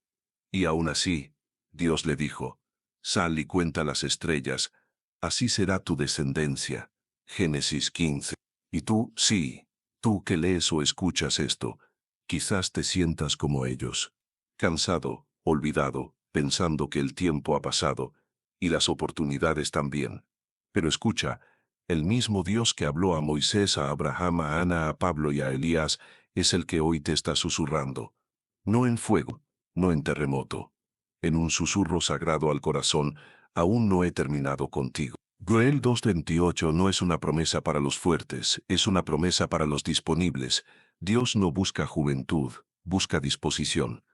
Y aún así, Dios le dijo, sal y cuenta las estrellas, así será tu descendencia. Génesis 15. Y tú, sí, tú que lees o escuchas esto, quizás te sientas como ellos, cansado, olvidado, pensando que el tiempo ha pasado, y las oportunidades también. Pero escucha, el mismo Dios que habló a Moisés, a Abraham, a Ana, a Pablo y a Elías, es el que hoy te está susurrando. No en fuego, no en terremoto. En un susurro sagrado al corazón, aún no he terminado contigo. Joel 2:28 no es una promesa para los fuertes, es una promesa para los disponibles. Dios no busca juventud, busca disposición.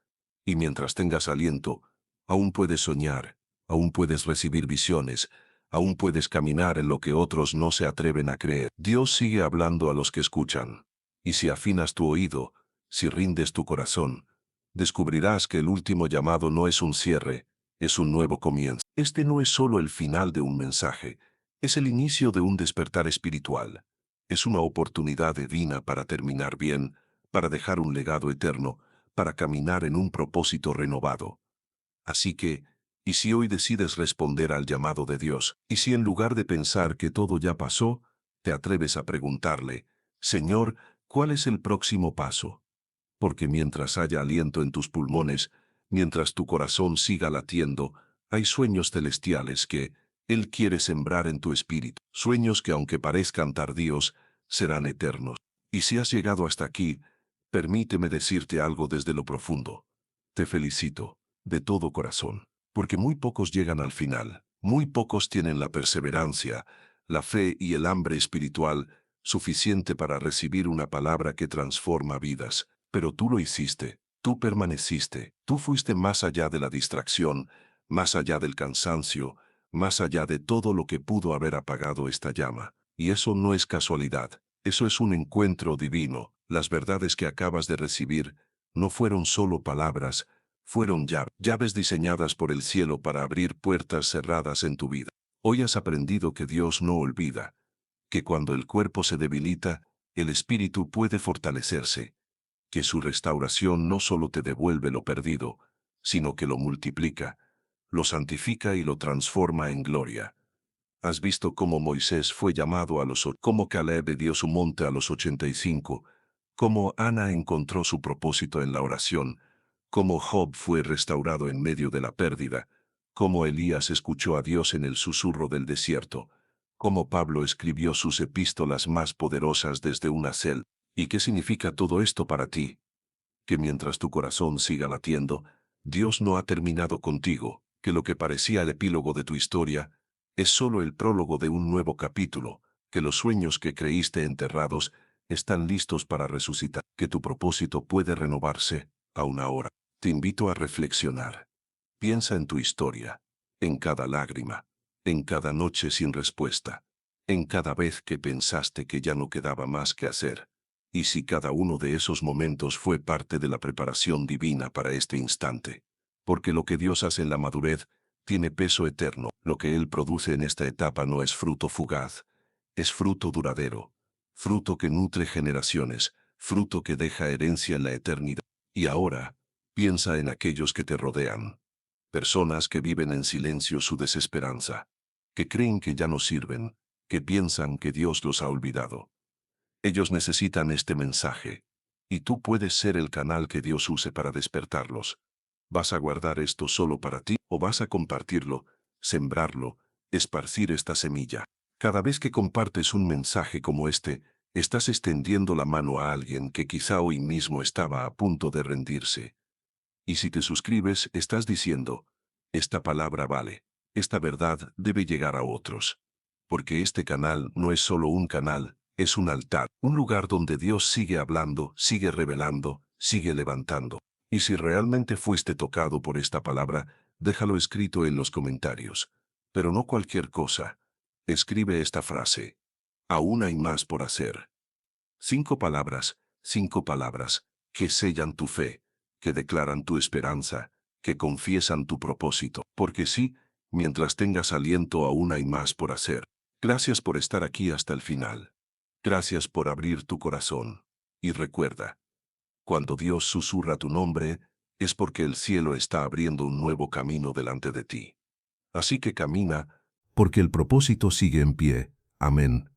Y mientras tengas aliento, aún puedes soñar, aún puedes recibir visiones, aún puedes caminar en lo que otros no se atreven a creer. Dios sigue hablando a los que escuchan. Y si afinas tu oído, si rindes tu corazón, descubrirás que el último llamado no es un cierre, es un nuevo comienzo. Este no es solo el final de un mensaje, es el inicio de un despertar espiritual. Es una oportunidad divina para terminar bien, para dejar un legado eterno, para caminar en un propósito renovado. Así que, ¿y si hoy decides responder al llamado de Dios? ¿Y si en lugar de pensar que todo ya pasó, te atreves a preguntarle, Señor, ¿cuál es el próximo paso? Porque mientras haya aliento en tus pulmones, mientras tu corazón siga latiendo, hay sueños celestiales que Él quiere sembrar en tu espíritu. Sueños que aunque parezcan tardíos, serán eternos. Y si has llegado hasta aquí, permíteme decirte algo desde lo profundo. Te felicito, de todo corazón, porque muy pocos llegan al final, muy pocos tienen la perseverancia, la fe y el hambre espiritual suficiente para recibir una palabra que transforma vidas. Pero tú lo hiciste, tú permaneciste, tú fuiste más allá de la distracción, más allá del cansancio, más allá de todo lo que pudo haber apagado esta llama. Y eso no es casualidad, eso es un encuentro divino. Las verdades que acabas de recibir no fueron solo palabras, fueron llaves diseñadas por el cielo para abrir puertas cerradas en tu vida. Hoy has aprendido que Dios no olvida, que cuando el cuerpo se debilita, el espíritu puede fortalecerse, que su restauración no solo te devuelve lo perdido, sino que lo multiplica, lo santifica y lo transforma en gloria. Has visto cómo Moisés fue llamado a cómo Caleb dio su monte a los 85, cómo Ana encontró su propósito en la oración, cómo Job fue restaurado en medio de la pérdida, cómo Elías escuchó a Dios en el susurro del desierto, cómo Pablo escribió sus epístolas más poderosas desde una celda. ¿Y qué significa todo esto para ti? Que mientras tu corazón siga latiendo, Dios no ha terminado contigo, que lo que parecía el epílogo de tu historia es solo el prólogo de un nuevo capítulo, que los sueños que creíste enterrados están listos para resucitar, que tu propósito puede renovarse, aún ahora. Te invito a reflexionar. Piensa en tu historia, en cada lágrima, en cada noche sin respuesta, en cada vez que pensaste que ya no quedaba más que hacer. Y si cada uno de esos momentos fue parte de la preparación divina para este instante. Porque lo que Dios hace en la madurez tiene peso eterno. Lo que Él produce en esta etapa no es fruto fugaz, es fruto duradero, fruto que nutre generaciones, fruto que deja herencia en la eternidad. Y ahora, piensa en aquellos que te rodean. Personas que viven en silencio su desesperanza, que creen que ya no sirven, que piensan que Dios los ha olvidado. Ellos necesitan este mensaje, y tú puedes ser el canal que Dios use para despertarlos. ¿Vas a guardar esto solo para ti o vas a compartirlo, sembrarlo, esparcir esta semilla? Cada vez que compartes un mensaje como este, estás extendiendo la mano a alguien que quizá hoy mismo estaba a punto de rendirse. Y si te suscribes, estás diciendo, esta palabra vale, esta verdad debe llegar a otros. Porque este canal no es solo un canal, es un altar, un lugar donde Dios sigue hablando, sigue revelando, sigue levantando. Y si realmente fuiste tocado por esta palabra, déjalo escrito en los comentarios. Pero no cualquier cosa. Escribe esta frase. Aún hay más por hacer. 5 palabras, que sellan tu fe, que declaran tu esperanza, que confiesan tu propósito. Porque sí, mientras tengas aliento aún hay más por hacer. Gracias por estar aquí hasta el final. Gracias por abrir tu corazón. Y recuerda, cuando Dios susurra tu nombre, es porque el cielo está abriendo un nuevo camino delante de ti. Así que camina, porque el propósito sigue en pie. Amén.